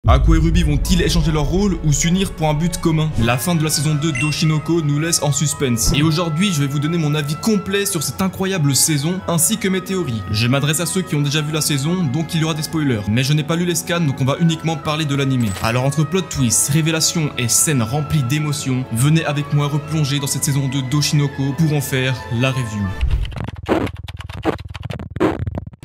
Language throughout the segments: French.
Aqua et Ruby vont-ils échanger leur rôle ou s'unir pour un but commun? La fin de la saison 2 d'Oshinoko nous laisse en suspense. Et aujourd'hui, je vais vous donner mon avis complet sur cette incroyable saison ainsi que mes théories. Je m'adresse à ceux qui ont déjà vu la saison, donc il y aura des spoilers. Mais je n'ai pas lu les scans, donc on va uniquement parler de l'anime. Alors entre plot twists, révélations et scènes remplies d'émotions, venez avec moi replonger dans cette saison 2 d'Oshinoko pour en faire la review.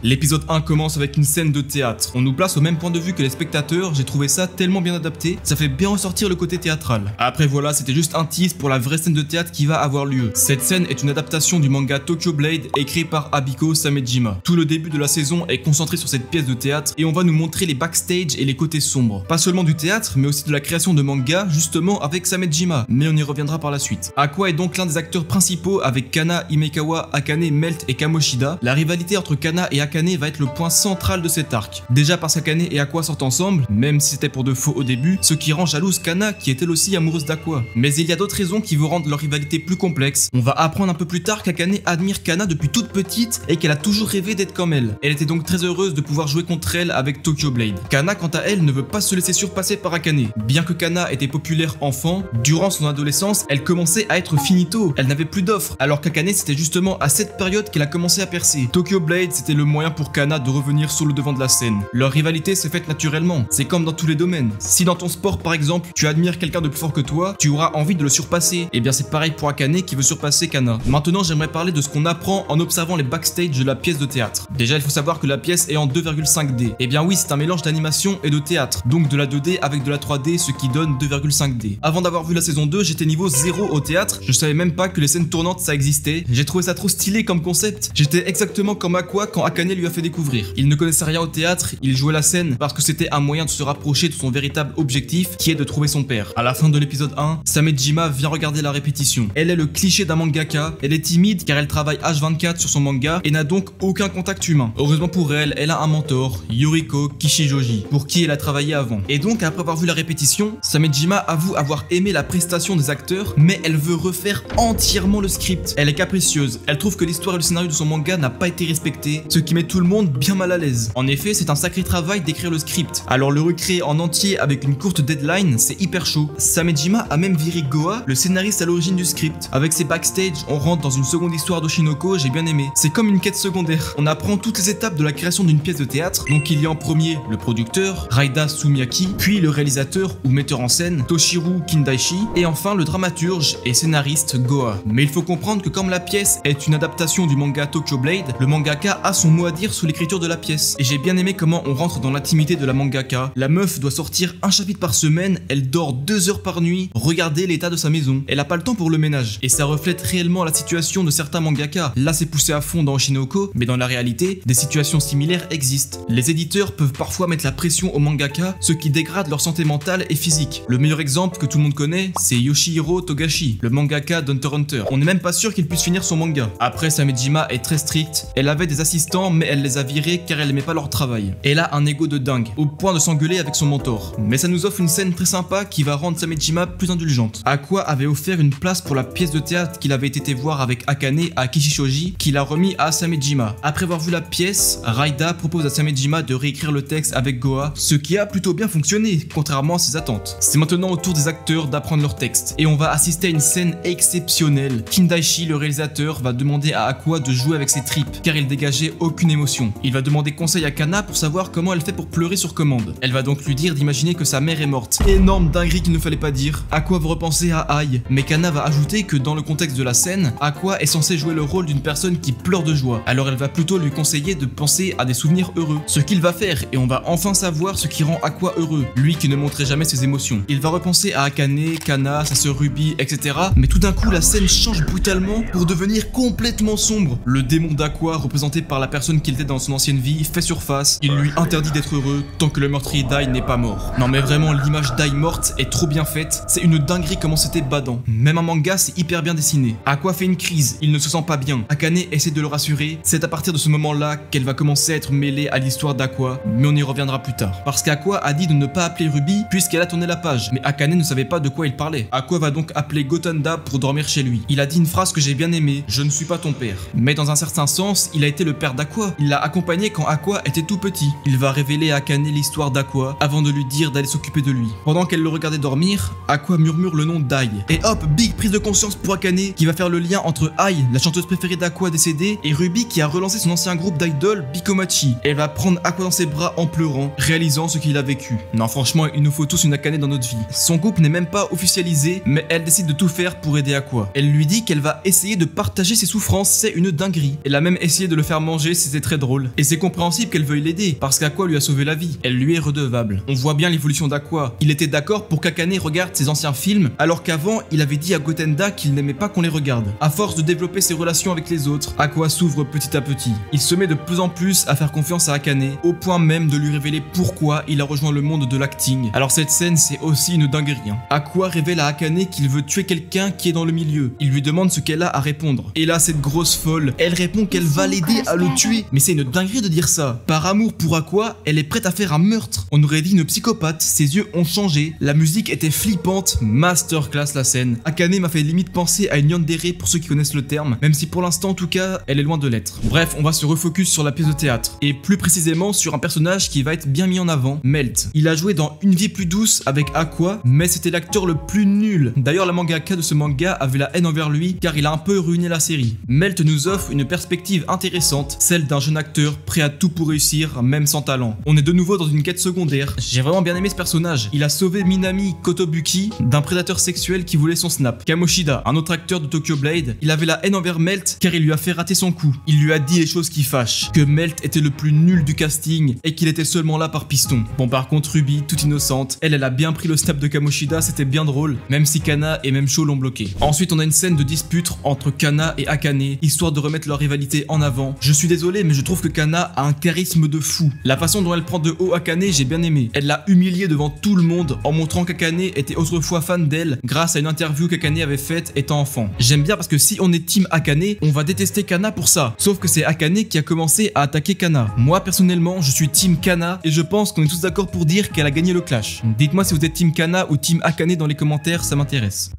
L'épisode 1 commence avec une scène de théâtre. On nous place au même point de vue que les spectateurs, j'ai trouvé ça tellement bien adapté, ça fait bien ressortir le côté théâtral. Après voilà, c'était juste un tease pour la vraie scène de théâtre qui va avoir lieu. Cette scène est une adaptation du manga Tokyo Blade écrit par Abiko Samejima. Tout le début de la saison est concentré sur cette pièce de théâtre et on va nous montrer les backstage et les côtés sombres. Pas seulement du théâtre, mais aussi de la création de manga, justement avec Samejima, mais on y reviendra par la suite. Aqua est donc l'un des acteurs principaux avec Kana, Himekawa, Akane, Melt et Kamoshida. La rivalité entre Kana et Akane va être le point central de cet arc. Déjà parce qu'Akane et Aqua sortent ensemble, même si c'était pour de faux au début, ce qui rend jalouse Kana qui est elle aussi amoureuse d'Aqua. Mais il y a d'autres raisons qui vont rendre leur rivalité plus complexe. On va apprendre un peu plus tard qu'Akane admire Kana depuis toute petite et qu'elle a toujours rêvé d'être comme elle. Elle était donc très heureuse de pouvoir jouer contre elle avec Tokyo Blade. Kana quant à elle ne veut pas se laisser surpasser par Akane. Bien que Kana était populaire enfant, durant son adolescence, elle commençait à être finito. Elle n'avait plus d'offres, alors qu'Akane c'était justement à cette période qu'elle a commencé à percer. Tokyo Blade c'était le moyen pour Kana de revenir sur le devant de la scène. Leur rivalité s'est faite naturellement, c'est comme dans tous les domaines. Si dans ton sport par exemple, tu admires quelqu'un de plus fort que toi, tu auras envie de le surpasser. Et bien c'est pareil pour Akane qui veut surpasser Kana. Maintenant j'aimerais parler de ce qu'on apprend en observant les backstage de la pièce de théâtre. Déjà il faut savoir que la pièce est en 2,5D. Et bien oui, c'est un mélange d'animation et de théâtre, donc de la 2D avec de la 3D, ce qui donne 2,5D. Avant d'avoir vu la saison 2, j'étais niveau 0 au théâtre, je savais même pas que les scènes tournantes ça existait. J'ai trouvé ça trop stylé comme concept. J'étais exactement comme Aqua quand Akane lui a fait découvrir. Il ne connaissait rien au théâtre, il jouait la scène parce que c'était un moyen de se rapprocher de son véritable objectif qui est de trouver son père. À la fin de l'épisode 1, Samejima vient regarder la répétition. Elle est le cliché d'un mangaka, elle est timide car elle travaille H24 sur son manga et n'a donc aucun contact humain. Heureusement pour elle, elle a un mentor, Yoriko Kishijoji, pour qui elle a travaillé avant. Et donc après avoir vu la répétition, Samejima avoue avoir aimé la prestation des acteurs, mais elle veut refaire entièrement le script. Elle est capricieuse, elle trouve que l'histoire et le scénario de son manga n'a pas été respecté, ce qui met tout le monde bien mal à l'aise. En effet, c'est un sacré travail d'écrire le script. Alors le recréer en entier avec une courte deadline, c'est hyper chaud. Samejima a même viré Goa, le scénariste à l'origine du script. Avec ses backstage, on rentre dans une seconde histoire d'Oshinoko, j'ai bien aimé. C'est comme une quête secondaire. On apprend toutes les étapes de la création d'une pièce de théâtre. Donc il y a en premier le producteur, Raida Sumiaki, puis le réalisateur ou metteur en scène, Toshiro Kindaichi, et enfin le dramaturge et scénariste Goa. Mais il faut comprendre que comme la pièce est une adaptation du manga Tokyo Blade, le mangaka a son mot à dire sous l'écriture de la pièce. Et j'ai bien aimé comment on rentre dans l'intimité de la mangaka. La meuf doit sortir un chapitre par semaine, elle dort 2 heures par nuit, regardez l'état de sa maison. Elle a pas le temps pour le ménage. Et ça reflète réellement la situation de certains mangaka. Là c'est poussé à fond dans Oshinoko, mais dans la réalité, des situations similaires existent. Les éditeurs peuvent parfois mettre la pression aux mangaka, ce qui dégrade leur santé mentale et physique. Le meilleur exemple que tout le monde connaît, c'est Yoshihiro Togashi, le mangaka d'Hunter x Hunter. On n'est même pas sûr qu'il puisse finir son manga. Après, Samejima est très stricte, elle avait des assistants mais elle les a virés car elle aimait pas leur travail. Elle a un ego de dingue, au point de s'engueuler avec son mentor. Mais ça nous offre une scène très sympa qui va rendre Samejima plus indulgente. Aqua avait offert une place pour la pièce de théâtre qu'il avait été voir avec Akane à Kishijoji, qu'il a remis à Samejima. Après avoir vu la pièce, Raida propose à Samejima de réécrire le texte avec Goa, ce qui a plutôt bien fonctionné, contrairement à ses attentes. C'est maintenant au tour des acteurs d'apprendre leur texte, et on va assister à une scène exceptionnelle. Kindaichi, le réalisateur, va demander à Aqua de jouer avec ses tripes, car il dégageait aucune émotion. Il va demander conseil à Kana pour savoir comment elle fait pour pleurer sur commande. Elle va donc lui dire d'imaginer que sa mère est morte. Énorme dinguerie qu'il ne fallait pas dire. Aqua va repenser à Ai, mais Kana va ajouter que dans le contexte de la scène, Aqua est censée jouer le rôle d'une personne qui pleure de joie. Alors elle va plutôt lui conseiller de penser à des souvenirs heureux. Ce qu'il va faire, et on va enfin savoir ce qui rend Aqua heureux, lui qui ne montrait jamais ses émotions. Il va repenser à Akane, Kana, sa sœur Ruby, etc. Mais tout d'un coup, la scène change brutalement pour devenir complètement sombre. Le démon d'Aqua, représenté par la personne qu'il était dans son ancienne vie, fait surface. Il lui interdit d'être heureux tant que le meurtrier d'Ai n'est pas mort. Non mais vraiment, l'image d'Ai morte est trop bien faite. C'est une dinguerie comment c'était badant. Même un manga, c'est hyper bien dessiné. Aqua fait une crise, il ne se sent pas bien. Akane essaie de le rassurer. C'est à partir de ce moment-là qu'elle va commencer à être mêlée à l'histoire d'Aqua, mais on y reviendra plus tard. Parce qu'Aqua a dit de ne pas appeler Ruby puisqu'elle a tourné la page, mais Akane ne savait pas de quoi il parlait. Aqua va donc appeler Gotanda pour dormir chez lui. Il a dit une phrase que j'ai bien aimée, je ne suis pas ton père. Mais dans un certain sens, il a été le père d'Aqua. Aqua. Il l'a accompagné quand Aqua était tout petit. Il va révéler à Akane l'histoire d'Aqua avant de lui dire d'aller s'occuper de lui. Pendant qu'elle le regardait dormir, Aqua murmure le nom d'Ai. Et hop, big prise de conscience pour Akane qui va faire le lien entre Ai, la chanteuse préférée d'Aqua décédée, et Ruby qui a relancé son ancien groupe d'idoles, Bikomachi. Elle va prendre Aqua dans ses bras en pleurant, réalisant ce qu'il a vécu. Non, franchement, il nous faut tous une Akane dans notre vie. Son couple n'est même pas officialisé, mais elle décide de tout faire pour aider Aqua. Elle lui dit qu'elle va essayer de partager ses souffrances, c'est une dinguerie. Elle a même essayé de le faire manger, c'était très drôle. Et c'est compréhensible qu'elle veuille l'aider, parce qu'Aqua lui a sauvé la vie. Elle lui est redevable. On voit bien l'évolution d'Aqua. Il était d'accord pour qu'Akane regarde ses anciens films, alors qu'avant, il avait dit à Gotenda qu'il n'aimait pas qu'on les regarde. À force de développer ses relations avec les autres, Aqua s'ouvre petit à petit. Il se met de plus en plus à faire confiance à Akane, au point même de lui révéler pourquoi il a rejoint le monde de l'acting. Alors cette scène, c'est aussi une dinguerie. Aqua révèle à Akane qu'il veut tuer quelqu'un qui est dans le milieu. Il lui demande ce qu'elle a à répondre. Et là, cette grosse folle, elle répond qu'elle va l'aider à le tuer. Mais c'est une dinguerie de dire ça. Par amour pour Aqua, elle est prête à faire un meurtre. On aurait dit une psychopathe, ses yeux ont changé, la musique était flippante, masterclass la scène. Akane m'a fait limite penser à une yandere pour ceux qui connaissent le terme, même si pour l'instant en tout cas, elle est loin de l'être. Bref, on va se refocus sur la pièce de théâtre, et plus précisément sur un personnage qui va être bien mis en avant, Melt. Il a joué dans Une vie plus douce avec Aqua, mais c'était l'acteur le plus nul. D'ailleurs, la mangaka de ce manga avait la haine envers lui, car il a un peu ruiné la série. Melt nous offre une perspective intéressante, celle d'un jeune acteur prêt à tout pour réussir, même sans talent. On est de nouveau dans une quête secondaire. J'ai vraiment bien aimé ce personnage. Il a sauvé Minami Kotobuki d'un prédateur sexuel qui voulait son snap. Kamoshida, un autre acteur de Tokyo Blade, il avait la haine envers Melt car il lui a fait rater son coup. Il lui a dit les choses qui fâchent, que Melt était le plus nul du casting et qu'il était seulement là par piston. Bon, par contre, Ruby, toute innocente, elle a bien pris le snap de Kamoshida, c'était bien drôle, même si Kana et même Sho l'ont bloqué. Ensuite, on a une scène de dispute entre Kana et Akane, histoire de remettre leur rivalité en avant. Je suis désolé, mais je trouve que Kana a un charisme de fou. La façon dont elle prend de haut Akane, j'ai bien aimé. Elle l'a humilié devant tout le monde en montrant qu'Akane était autrefois fan d'elle grâce à une interview qu'Akane avait faite étant enfant. J'aime bien parce que si on est team Akane, on va détester Kana pour ça. Sauf que c'est Akane qui a commencé à attaquer Kana. Moi personnellement, je suis team Kana et je pense qu'on est tous d'accord pour dire qu'elle a gagné le clash. Dites-moi si vous êtes team Kana ou team Akane dans les commentaires, ça m'intéresse.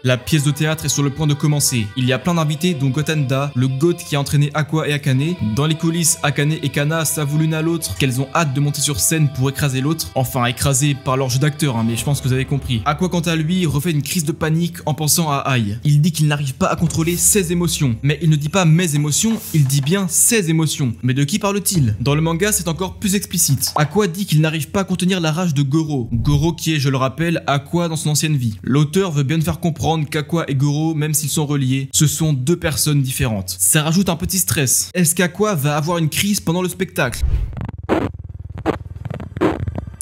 La pièce de théâtre est sur le point de commencer. Il y a plein d'invités dont Gotenda, le GOAT qui a entraîné Aqua et Akane. Dans les coulisses, Akane et Kana s'avouent l'une à l'autre qu'elles ont hâte de monter sur scène pour écraser l'autre. Enfin, écrasé par leur jeu d'acteur, mais je pense que vous avez compris. Aqua, quant à lui, refait une crise de panique en pensant à Ai. Il dit qu'il n'arrive pas à contrôler ses émotions. Mais il ne dit pas mes émotions, il dit bien ses émotions. Mais de qui parle-t-il? Dans le manga, c'est encore plus explicite. Aqua dit qu'il n'arrive pas à contenir la rage de Goro. Goro qui est, je le rappelle, Aqua dans son ancienne vie. L'auteur veut bien nous faire comprendre qu'Aqua et Goro, même s'ils sont reliés, ce sont deux personnes différentes. Ça rajoute un petit stress. Est-ce qu'Aqua va avoir une crise pendant le spectacle ?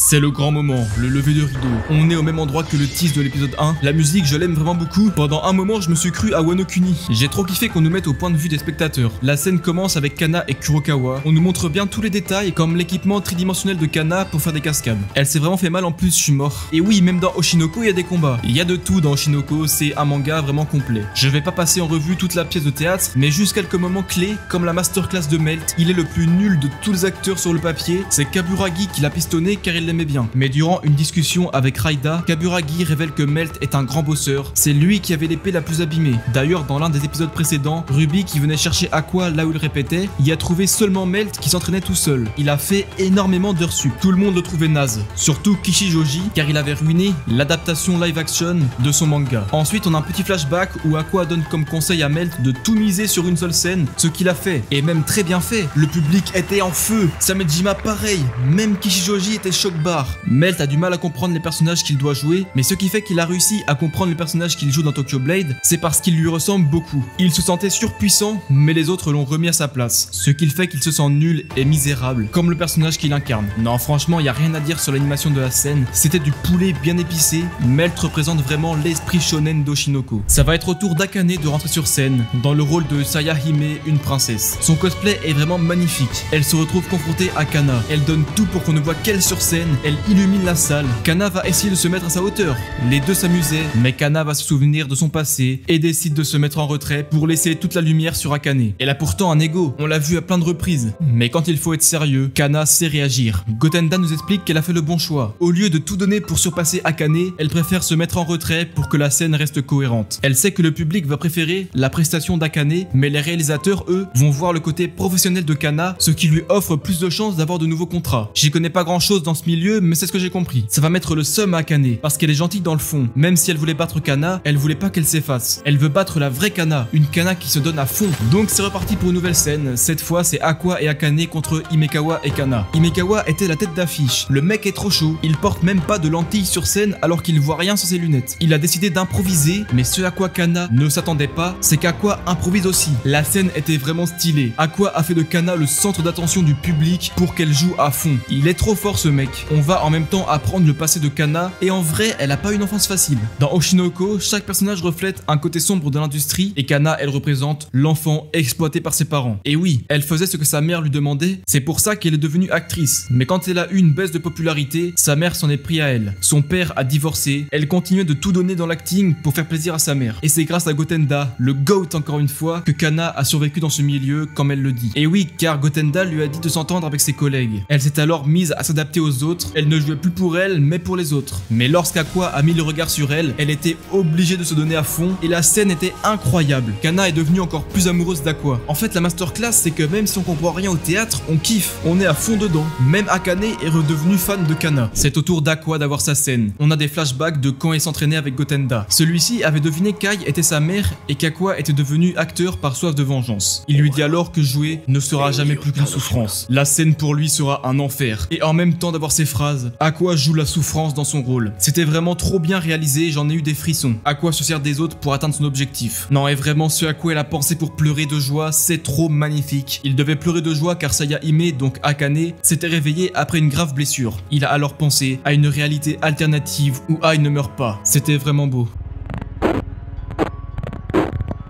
C'est le grand moment, le lever de rideau. On est au même endroit que le tease de l'épisode 1. La musique, je l'aime vraiment beaucoup. Pendant un moment, je me suis cru à Wano Kuni. J'ai trop kiffé qu'on nous mette au point de vue des spectateurs. La scène commence avec Kana et Kurokawa. On nous montre bien tous les détails, comme l'équipement tridimensionnel de Kana pour faire des cascades. Elle s'est vraiment fait mal en plus, je suis mort. Et oui, même dans Oshinoko, il y a des combats. Il y a de tout dans Oshinoko, c'est un manga vraiment complet. Je vais pas passer en revue toute la pièce de théâtre, mais juste quelques moments clés, comme la masterclass de Melt. Il est le plus nul de tous les acteurs sur le papier. C'est Kaburagi qui l'a pistonné car il l'aimait bien. Mais durant une discussion avec Raida, Kaburagi révèle que Melt est un grand bosseur. C'est lui qui avait l'épée la plus abîmée. D'ailleurs, dans l'un des épisodes précédents, Ruby, qui venait chercher Aqua là où il répétait, y a trouvé seulement Melt qui s'entraînait tout seul. Il a fait énormément d'heures sup. Tout le monde le trouvait naze. Surtout Kishijoji, car il avait ruiné l'adaptation live action de son manga. Ensuite, on a un petit flashback où Aqua donne comme conseil à Melt de tout miser sur une seule scène, ce qu'il a fait. Et même très bien fait. Le public était en feu. Samejima pareil. Même Kishijoji était choc-barre. Melt a du mal à comprendre les personnages qu'il doit jouer, mais ce qui fait qu'il a réussi à comprendre les personnages qu'il joue dans Tokyo Blade, c'est parce qu'il lui ressemble beaucoup. Il se sentait surpuissant, mais les autres l'ont remis à sa place. Ce qui fait qu'il se sent nul et misérable, comme le personnage qu'il incarne. Non, franchement, il n'y a rien à dire sur l'animation de la scène. C'était du poulet bien épicé. Melt représente vraiment l'esprit shonen d'Oshinoko. Ça va être au tour d'Akane de rentrer sur scène, dans le rôle de Sayahime, une princesse. Son cosplay est vraiment magnifique. Elle se retrouve confrontée à Kana. Elle donne tout pour qu'on ne voit qu'elle sur scène, elle illumine la salle. Kana va essayer de se mettre à sa hauteur. Les deux s'amusaient, mais Kana va se souvenir de son passé et décide de se mettre en retrait pour laisser toute la lumière sur Akane. Elle a pourtant un ego, on l'a vu à plein de reprises. Mais quand il faut être sérieux, Kana sait réagir. Gotenda nous explique qu'elle a fait le bon choix. Au lieu de tout donner pour surpasser Akane, elle préfère se mettre en retrait pour que la scène reste cohérente. Elle sait que le public va préférer la prestation d'Akane, mais les réalisateurs, eux, vont voir le côté professionnel de Kana, ce qui lui offre plus de chances d'avoir de nouveaux contrats. J'y connais pas grand chose dans ce milieu, mais c'est ce que j'ai compris. Ça va mettre le seum à Akane, parce qu'elle est gentille dans le fond. Même si elle voulait battre Kana, elle voulait pas qu'elle s'efface. Elle veut battre la vraie Kana, une Kana qui se donne à fond. Donc c'est reparti pour une nouvelle scène. Cette fois, c'est Aqua et Akane contre Himekawa et Kana. Himekawa était la tête d'affiche. Le mec est trop chaud. Il porte même pas de lentilles sur scène alors qu'il voit rien sans ses lunettes. Il a décidé d'improviser, mais ce à quoi Kana ne s'attendait pas, c'est qu'Aqua improvise aussi. La scène était vraiment stylée. Aqua a fait de Kana le centre d'attention du public pour qu'elle joue à fond. Il est trop fort ce mec. On va en même temps apprendre le passé de Kana et en vrai, elle a pas une enfance facile. Dans Oshinoko, chaque personnage reflète un côté sombre de l'industrie et Kana, elle représente l'enfant exploité par ses parents. Et oui, elle faisait ce que sa mère lui demandait, c'est pour ça qu'elle est devenue actrice. Mais quand elle a eu une baisse de popularité, sa mère s'en est pris à elle. Son père a divorcé, elle continuait de tout donner dans l'acting pour faire plaisir à sa mère. Et c'est grâce à Gotenda, le GOAT encore une fois, que Kana a survécu dans ce milieu comme elle le dit. Et oui, car Gotenda lui a dit de s'entendre avec ses collègues. Elle s'est alors mise à s'adapter aux autres, elle ne jouait plus pour elle, mais pour les autres. Mais lorsqu'Aqua a mis le regard sur elle, elle était obligée de se donner à fond et la scène était incroyable. Kana est devenue encore plus amoureuse d'Aqua. En fait, la masterclass, c'est que même si on comprend rien au théâtre, on kiffe, on est à fond dedans. Même Akane est redevenu fan de Kana. C'est au tour d'Aqua d'avoir sa scène. On a des flashbacks de quand elle s'entraînait avec Gotenda. Celui-ci avait deviné qu'Ai était sa mère et qu'Aqua était devenu acteur par soif de vengeance. Il lui dit alors que jouer ne sera jamais plus qu'une souffrance. La scène pour lui sera un enfer. Et en même temps d'avoir ces phrases, Aqua joue la souffrance dans son rôle. C'était vraiment trop bien réalisé, j'en ai eu des frissons. Aqua se sert des autres pour atteindre son objectif. Non, et vraiment ce à quoi elle a pensé pour pleurer de joie, c'est trop magnifique. Il devait pleurer de joie car Saya Hime, donc Akane, s'était réveillé après une grave blessure. Il a alors pensé à une réalité alternative où Ai ne meurt pas. C'était vraiment beau.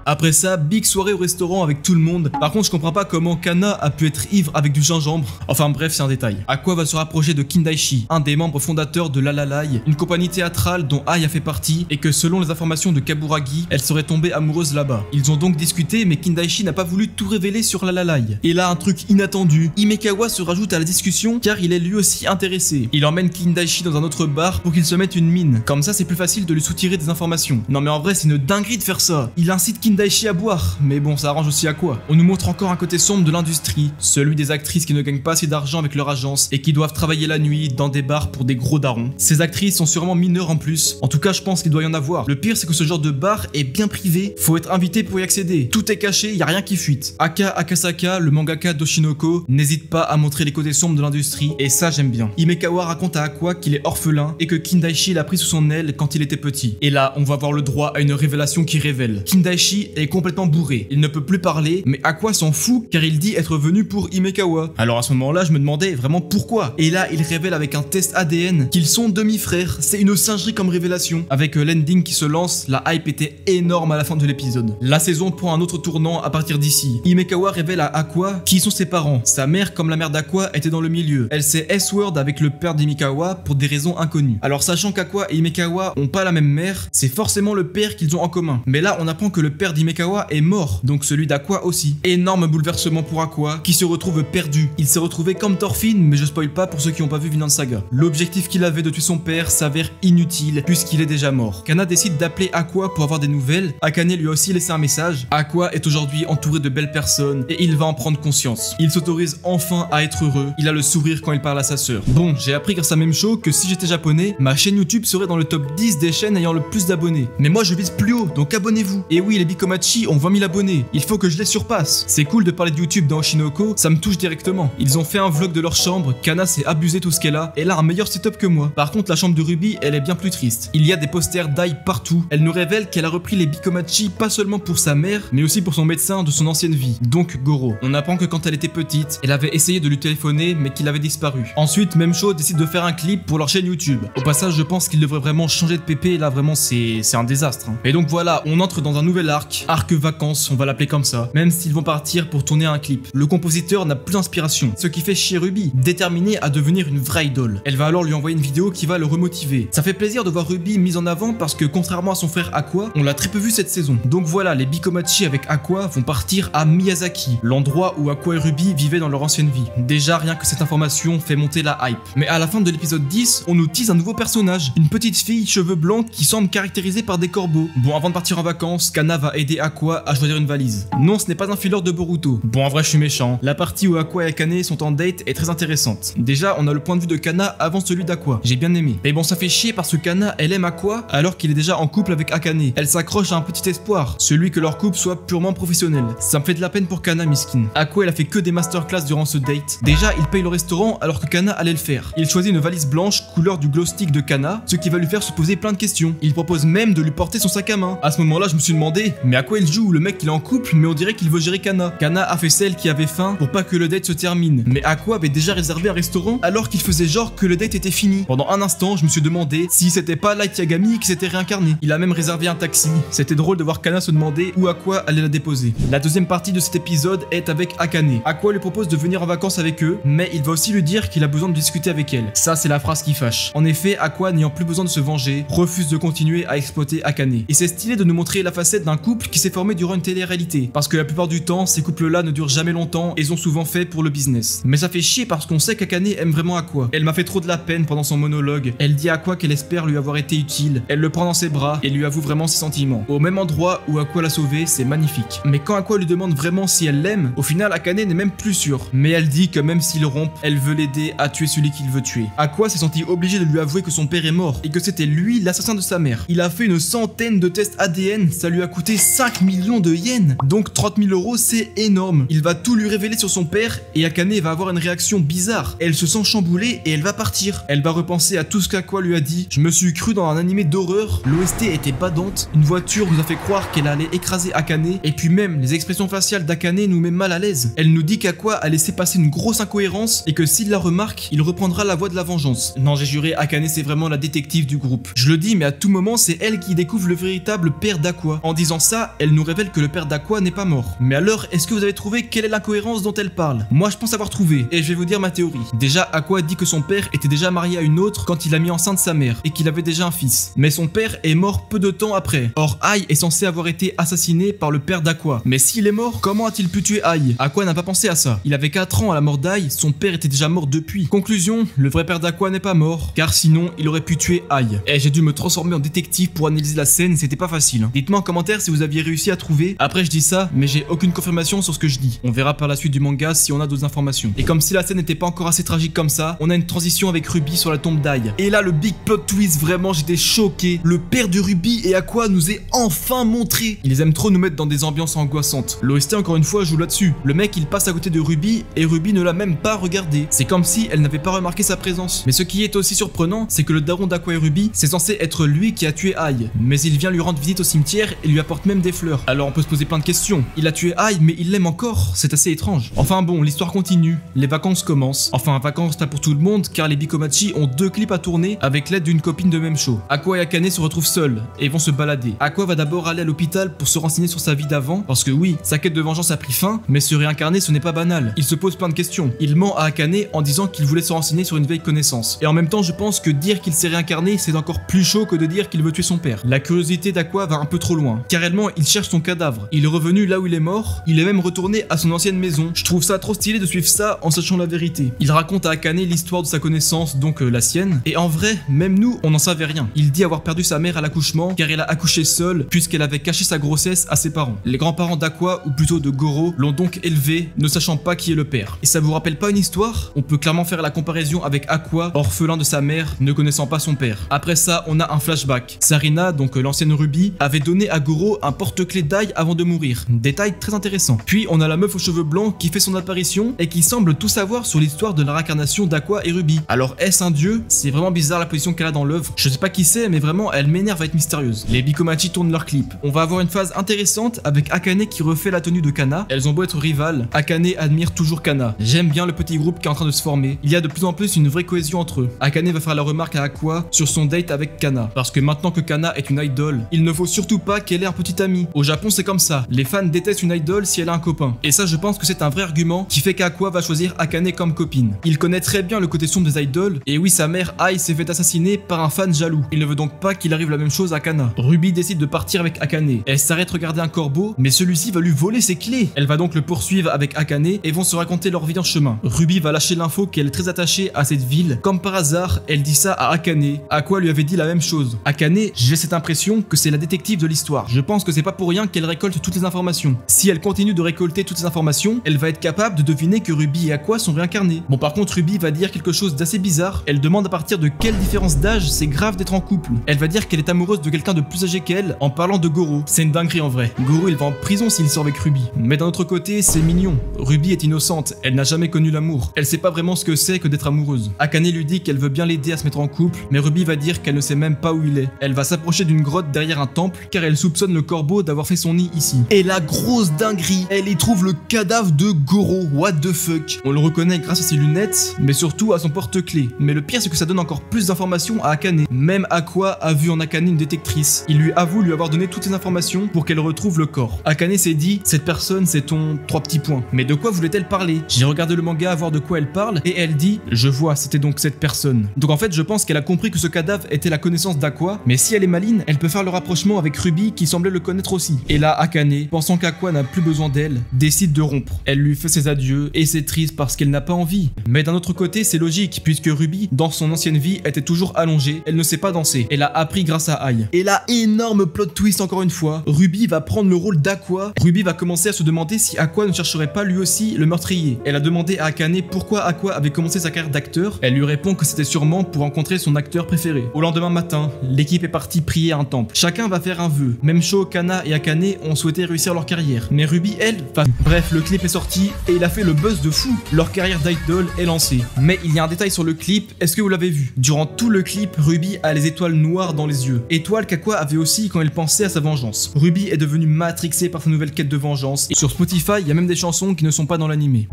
Après ça, big soirée au restaurant avec tout le monde. Par contre, je comprends pas comment Kana a pu être ivre avec du gingembre. Enfin bref, c'est un détail. Aqua va se rapprocher de Kindaichi, un des membres fondateurs de l'Alalai, une compagnie théâtrale dont Ai a fait partie et que selon les informations de Kaburagi, elle serait tombée amoureuse là-bas. Ils ont donc discuté, mais Kindaichi n'a pas voulu tout révéler sur l'Alalai. Et là, un truc inattendu, Himekawa se rajoute à la discussion car il est lui aussi intéressé. Il emmène Kindaichi dans un autre bar pour qu'il se mette une mine. Comme ça, c'est plus facile de lui soutirer des informations. Non mais en vrai, c'est une dinguerie de faire ça. Il incite Kindaichi à boire, mais bon, ça arrange aussi Aqua. On nous montre encore un côté sombre de l'industrie, celui des actrices qui ne gagnent pas assez d'argent avec leur agence et qui doivent travailler la nuit dans des bars pour des gros darons. Ces actrices sont sûrement mineures en plus, en tout cas je pense qu'il doit y en avoir. Le pire c'est que ce genre de bar est bien privé, faut être invité pour y accéder. Tout est caché, y a rien qui fuite. Aka Akasaka, le mangaka d'Oshinoko, n'hésite pas à montrer les côtés sombres de l'industrie et ça j'aime bien. Himekawa raconte à Aqua qu'il est orphelin et que Kindaichi l'a pris sous son aile quand il était petit. Et là, on va avoir le droit à une révélation qui révèle. Kindaichi est complètement bourré. Il ne peut plus parler, mais Aqua s'en fout car il dit être venu pour Himekawa. Alors à ce moment-là, je me demandais vraiment pourquoi. Et là, il révèle avec un test ADN qu'ils sont demi-frères. C'est une singerie comme révélation. Avec l'ending qui se lance, la hype était énorme à la fin de l'épisode. La saison prend un autre tournant à partir d'ici. Himekawa révèle à Aqua qui sont ses parents. Sa mère, comme la mère d'Aqua, était dans le milieu. Elle s'est S-word avec le père d'Himekawa pour des raisons inconnues. Alors sachant qu'Aqua et Himekawa ont pas la même mère, c'est forcément le père qu'ils ont en commun. Mais là, on apprend que le père d'Himekawa est mort, donc celui d'Aqua aussi. Énorme bouleversement pour Aqua, qui se retrouve perdu. Il s'est retrouvé comme Thorfinn, mais je spoil pas pour ceux qui n'ont pas vu Vinland Saga. L'objectif qu'il avait de tuer son père s'avère inutile, puisqu'il est déjà mort. Kana décide d'appeler Aqua pour avoir des nouvelles. Akane lui a aussi laissé un message. Aqua est aujourd'hui entouré de belles personnes, et il va en prendre conscience. Il s'autorise enfin à être heureux. Il a le sourire quand il parle à sa sœur. Bon, j'ai appris grâce à Même Show que si j'étais japonais, ma chaîne YouTube serait dans le top 10 des chaînes ayant le plus d'abonnés. Mais moi je vise plus haut, donc abonnez-vous. Et oui, les Bikomachi ont 20 000 abonnés. Il faut que je les surpasse. C'est cool de parler de YouTube dans Oshinoko, ça me touche directement. Ils ont fait un vlog de leur chambre, Kana s'est abusé tout ce qu'elle a, elle a un meilleur setup que moi. Par contre, la chambre de Ruby, elle est bien plus triste. Il y a des posters d'Ai partout. Elle nous révèle qu'elle a repris les Bikomachi pas seulement pour sa mère, mais aussi pour son médecin de son ancienne vie, donc Goro. On apprend que quand elle était petite, elle avait essayé de lui téléphoner, mais qu'il avait disparu. Ensuite, Même Show décide de faire un clip pour leur chaîne YouTube. Au passage, je pense qu'il devrait vraiment changer de PP, là vraiment c'est un désastre. Et donc voilà, on entre dans un nouvel arc arc vacances, on va l'appeler comme ça, même s'ils vont partir pour tourner un clip. Le compositeur n'a plus d'inspiration, ce qui fait chier Ruby, déterminée à devenir une vraie idole. Elle va alors lui envoyer une vidéo qui va le remotiver. Ça fait plaisir de voir Ruby mise en avant parce que contrairement à son frère Aqua, on l'a très peu vu cette saison. Donc voilà, les Bikomachi avec Aqua vont partir à Miyazaki, l'endroit où Aqua et Ruby vivaient dans leur ancienne vie. Déjà, rien que cette information fait monter la hype. Mais à la fin de l'épisode 10, on nous tease un nouveau personnage, une petite fille cheveux blancs qui semble caractérisée par des corbeaux. Bon, avant de partir en vacances, Kana va aider Aqua à choisir une valise. Non, ce n'est pas un filler de Boruto. Bon, en vrai, je suis méchant. La partie où Aqua et Akane sont en date est très intéressante. Déjà, on a le point de vue de Kana avant celui d'Aqua. J'ai bien aimé. Mais bon, ça fait chier parce que Kana, elle aime Aqua alors qu'il est déjà en couple avec Akane. Elle s'accroche à un petit espoir, celui que leur couple soit purement professionnel. Ça me fait de la peine pour Kana, miskin. Aqua, elle a fait que des masterclass durant ce date. Déjà, il paye le restaurant alors que Kana allait le faire. Il choisit une valise blanche couleur du glow stick de Kana, ce qui va lui faire se poser plein de questions. Il propose même de lui porter son sac à main. À ce moment-là, je me suis demandé, mais à quoi il joue? Le mec, il est en couple, mais on dirait qu'il veut gérer Kana. Kana a fait celle qui avait faim pour pas que le date se termine. Mais Aqua avait déjà réservé un restaurant alors qu'il faisait genre que le date était fini. Pendant un instant, je me suis demandé si c'était pas Light Yagami qui s'était réincarné. Il a même réservé un taxi. C'était drôle de voir Kana se demander où Aqua allait la déposer. La deuxième partie de cet épisode est avec Akane. Aqua lui propose de venir en vacances avec eux, mais il va aussi lui dire qu'il a besoin de discuter avec elle. Ça, c'est la phrase qui fâche. En effet, Aqua, n'ayant plus besoin de se venger, refuse de continuer à exploiter Akane. Et c'est stylé de nous montrer la facette d'un couple qui s'est formé durant une télé-réalité. Parce que la plupart du temps, ces couples-là ne durent jamais longtemps et sont souvent faits pour le business. Mais ça fait chier parce qu'on sait qu'Akane aime vraiment Aqua. Elle m'a fait trop de la peine pendant son monologue. Elle dit à Aqua qu'elle espère lui avoir été utile. Elle le prend dans ses bras et lui avoue vraiment ses sentiments. Au même endroit où Aqua l'a sauvé, c'est magnifique. Mais quand Aqua lui demande vraiment si elle l'aime, au final Akane n'est même plus sûre. Mais elle dit que même s'ils rompent, elle veut l'aider à tuer celui qu'il veut tuer. Aqua s'est senti obligée de lui avouer que son père est mort et que c'était lui l'assassin de sa mère. Il a fait une centaine de tests ADN, ça lui a coûté 5 millions de yens. Donc 30 000 €, c'est énorme. Il va tout lui révéler sur son père et Akane va avoir une réaction bizarre. Elle se sent chamboulée et elle va partir. Elle va repenser à tout ce qu'Aqua lui a dit. Je me suis cru dans un animé d'horreur, l'OST était badante, une voiture nous a fait croire qu'elle allait écraser Akane et puis même les expressions faciales d'Akane nous met mal à l'aise. Elle nous dit qu'Aqua a laissé passer une grosse incohérence et que s'il la remarque, il reprendra la voie de la vengeance. Non, j'ai juré, Akane c'est vraiment la détective du groupe. Je le dis, mais à tout moment c'est elle qui découvre le véritable père d'Aqua. En disant ça, elle nous révèle que le père d'Aqua n'est pas mort. Mais alors, est-ce que vous avez trouvé quelle est l'incohérence dont elle parle? Moi je pense avoir trouvé, et je vais vous dire ma théorie. Déjà, Aqua dit que son père était déjà marié à une autre quand il a mis enceinte sa mère, et qu'il avait déjà un fils. Mais son père est mort peu de temps après. Or, Ai est censé avoir été assassiné par le père d'Aqua. Mais s'il est mort, comment a-t-il pu tuer Ai? Aqua n'a pas pensé à ça. Il avait 4 ans à la mort d'Ai, son père était déjà mort depuis. Conclusion, le vrai père d'Aqua n'est pas mort, car sinon, il aurait pu tuer Ai. Et j'ai dû me transformer en détective pour analyser la scène, c'était pas facile. Dites-moi en commentaire si vous aviez réussi à trouver. Après, je dis ça, mais j'ai aucune confirmation sur ce que je dis. On verra par la suite du manga si on a d'autres informations. Et comme si la scène n'était pas encore assez tragique comme ça, on a une transition avec Ruby sur la tombe d'Ai. Et là, le big plot twist, vraiment, j'étais choqué. Le père de Ruby et Aqua nous est enfin montré. Ils aiment trop nous mettre dans des ambiances angoissantes. L'OST, encore une fois, joue là-dessus. Le mec, il passe à côté de Ruby et Ruby ne l'a même pas regardé. C'est comme si elle n'avait pas remarqué sa présence. Mais ce qui est aussi surprenant, c'est que le daron d'Aqua et Ruby, c'est censé être lui qui a tué Ai. Mais il vient lui rendre visite au cimetière et lui apporte même des fleurs. Alors on peut se poser plein de questions. Il a tué Ai, mais il l'aime encore. C'est assez étrange. Enfin bon, l'histoire continue. Les vacances commencent. Enfin, vacances pas pour tout le monde, car les Bikomachi ont 2 clips à tourner avec l'aide d'une copine de même show. Aqua et Akane se retrouvent seuls et vont se balader. Aqua va d'abord aller à l'hôpital pour se renseigner sur sa vie d'avant, parce que oui, sa quête de vengeance a pris fin, mais se réincarner ce n'est pas banal. Il se pose plein de questions. Il ment à Akane en disant qu'il voulait se renseigner sur une vieille connaissance. Et en même temps, je pense que dire qu'il s'est réincarné, c'est encore plus chaud que de dire qu'il veut tuer son père. La curiosité d'Aqua va un peu trop loin. Carrément, il cherche son cadavre. Il est revenu là où il est mort. Il est même retourné à son ancienne maison. Je trouve ça trop stylé de suivre ça en sachant la vérité. Il raconte à Akane l'histoire de sa connaissance, donc la sienne. Et en vrai, même nous, on n'en savait rien. Il dit avoir perdu sa mère à l'accouchement car elle a accouché seule puisqu'elle avait caché sa grossesse à ses parents. Les grands-parents d'Aqua, ou plutôt de Goro, l'ont donc élevé, ne sachant pas qui est le père. Et ça vous rappelle pas une histoire? On peut clairement faire la comparaison avec Aqua, orphelin de sa mère, ne connaissant pas son père. Après ça, on a un flashback. Sarina, donc l'ancienne Ruby, avait donné à Goro un porte-clés d'Ai avant de mourir. Détail très intéressant. Puis on a la meuf aux cheveux blancs qui fait son apparition et qui semble tout savoir sur l'histoire de la réincarnation d'Aqua et Ruby. Alors est-ce un dieu? C'est vraiment bizarre la position qu'elle a dans l'œuvre. Je sais pas qui c'est, mais vraiment elle m'énerve à être mystérieuse. Les Bikomachi tournent leur clip. On va avoir une phase intéressante avec Akane qui refait la tenue de Kana. Elles ont beau être rivales, Akane admire toujours Kana. J'aime bien le petit groupe qui est en train de se former. Il y a de plus en plus une vraie cohésion entre eux. Akane va faire la remarque à Aqua sur son date avec Kana. Parce que maintenant que Kana est une idole, il ne faut surtout pas qu'elle ait un petit ami. Au Japon c'est comme ça, les fans détestent une idol si elle a un copain. Et ça je pense que c'est un vrai argument qui fait qu'Aqua va choisir Akane comme copine. Il connaît très bien le côté sombre des idols, et oui sa mère Ai s'est fait assassiner par un fan jaloux. Il ne veut donc pas qu'il arrive la même chose à Kana. Ruby décide de partir avec Akane. Elle s'arrête regarder un corbeau, mais celui-ci va lui voler ses clés. Elle va donc le poursuivre avec Akane et vont se raconter leur vie en chemin. Ruby va lâcher l'info qu'elle est très attachée à cette ville. Comme par hasard, elle dit ça à Akane. Aqua lui avait dit la même chose. Akane, j'ai cette impression que c'est la détective de l'histoire. Je pense que c'est pas pour rien qu'elle récolte toutes les informations. Si elle continue de récolter toutes ces informations, elle va être capable de deviner que Ruby et Aqua sont réincarnés. Bon par contre Ruby va dire quelque chose d'assez bizarre. Elle demande à partir de quelle différence d'âge c'est grave d'être en couple. Elle va dire qu'elle est amoureuse de quelqu'un de plus âgé qu'elle en parlant de Goro. C'est une dinguerie en vrai. Goro il va en prison s'il sort avec Ruby. Mais d'un autre côté c'est mignon. Ruby est innocente, elle n'a jamais connu l'amour. Elle sait pas vraiment ce que c'est que d'être amoureuse. Akane lui dit qu'elle veut bien l'aider à se mettre en couple, mais Ruby va dire qu'elle ne sait même pas où il est. Elle va s'approcher d'une grotte derrière un temple car elle soupçonne le corbeau d'avoir fait son nid ici. Et la grosse dinguerie, elle y trouve le cadavre de Goro. What the fuck? On le reconnaît grâce à ses lunettes, mais surtout à son porte-clés. Mais le pire c'est que ça donne encore plus d'informations à Akane. Même Aqua a vu en Akane une détectrice. Il lui avoue lui avoir donné toutes les informations pour qu'elle retrouve le corps. Akane s'est dit, cette personne c'est ton... 3 petits points. Mais de quoi voulait-elle parler? J'ai regardé le manga à voir de quoi elle parle et elle dit, je vois, c'était donc cette personne. Donc en fait je pense qu'elle a compris que ce cadavre était la connaissance d'Aqua, mais si elle est maline, elle peut faire le rapprochement avec Ruby qui semblait le connaître aussi. Et là Akane, pensant qu'Aqua n'a plus besoin d'elle, décide de rompre. Elle lui fait ses adieux et c'est triste parce qu'elle n'a pas envie. Mais d'un autre côté c'est logique puisque Ruby, dans son ancienne vie, était toujours allongée, elle ne sait pas danser. Elle a appris grâce à Ai. Et là, énorme plot twist encore une fois, Ruby va prendre le rôle d'Aqua. Ruby va commencer à se demander si Aqua ne chercherait pas lui aussi le meurtrier. Elle a demandé à Akane pourquoi Aqua avait commencé sa carrière d'acteur. Elle lui répond que c'était sûrement pour rencontrer son acteur préféré. Au lendemain matin, l'équipe est partie prier à un temple. Chacun va faire un vœu. Même Sho, Kana et Akane ont souhaité réussir leur carrière. Mais Ruby, elle, va... Bref, le clip est sorti et il a fait le buzz de fou. Leur carrière d'idol est lancée. Mais il y a un détail sur le clip, est-ce que vous l'avez vu? Durant tout le clip, Ruby a les étoiles noires dans les yeux. Étoiles qu'Aqua avait aussi quand elle pensait à sa vengeance. Ruby est devenue matrixée par sa nouvelle quête de vengeance. Et sur Spotify, il y a même des chansons qui ne sont pas dans l'animé.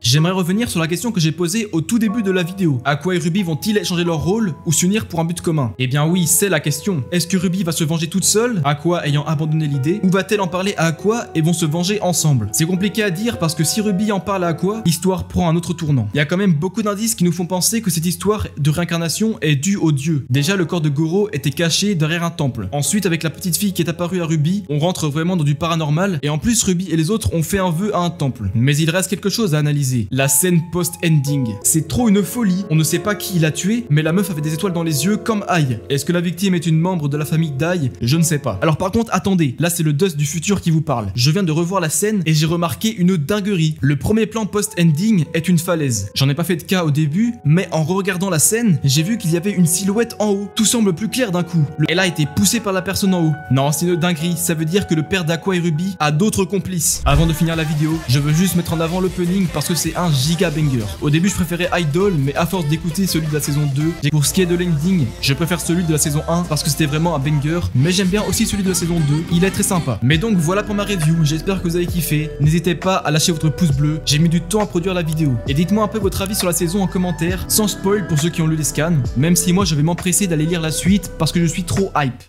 J'aimerais revenir sur la question que j'ai posée au tout début de la vidéo. Aqua et Ruby vont-ils échanger leur rôle ou s'unir pour un but commun? Eh bien oui, c'est la question. Est-ce que Ruby va se venger toute seule, Aqua ayant abandonné l'idée, ou va-t-elle en parler à Aqua et vont se venger ensemble? C'est compliqué à dire parce que si Ruby en parle à Aqua, l'histoire prend un autre tournant. Il y a quand même beaucoup d'indices qui nous font penser que cette histoire de réincarnation est due aux dieux. Déjà, le corps de Goro était caché derrière un temple. Ensuite, avec la petite fille qui est apparue à Ruby, on rentre vraiment dans du paranormal et en plus Ruby et les autres ont fait un vœu à un temple. Mais il reste quelque chose à analyser. La scène post-ending. C'est trop une folie. On ne sait pas qui l'a tué, mais la meuf avait des étoiles dans les yeux comme Ai. Est-ce que la victime est une membre de la famille d'Ai? Je ne sais pas. Alors par contre, attendez. Là, c'est le Dust du futur qui vous parle. Je viens de revoir la scène et j'ai remarqué une dinguerie. Le premier plan post-ending est une falaise. J'en ai pas fait de cas au début, mais en regardant la scène, j'ai vu qu'il y avait une silhouette en haut. Tout semble plus clair d'un coup. Elle a été poussée par la personne en haut. Non, c'est une dinguerie. Ça veut dire que le père d'Aqua et Ruby a d'autres complices. Avant de finir la vidéo, je veux juste mettre en avant l'opening parce que c'est un giga banger. Au début je préférais Idol, mais à force d'écouter celui de la saison 2, pour ce qui est de l'ending, je préfère celui de la saison 1 parce que c'était vraiment un banger, mais j'aime bien aussi celui de la saison 2, il est très sympa. Mais donc voilà pour ma review, j'espère que vous avez kiffé, n'hésitez pas à lâcher votre pouce bleu, j'ai mis du temps à produire la vidéo, et dites-moi un peu votre avis sur la saison en commentaire, sans spoil pour ceux qui ont lu les scans, même si moi je vais m'empresser d'aller lire la suite parce que je suis trop hype.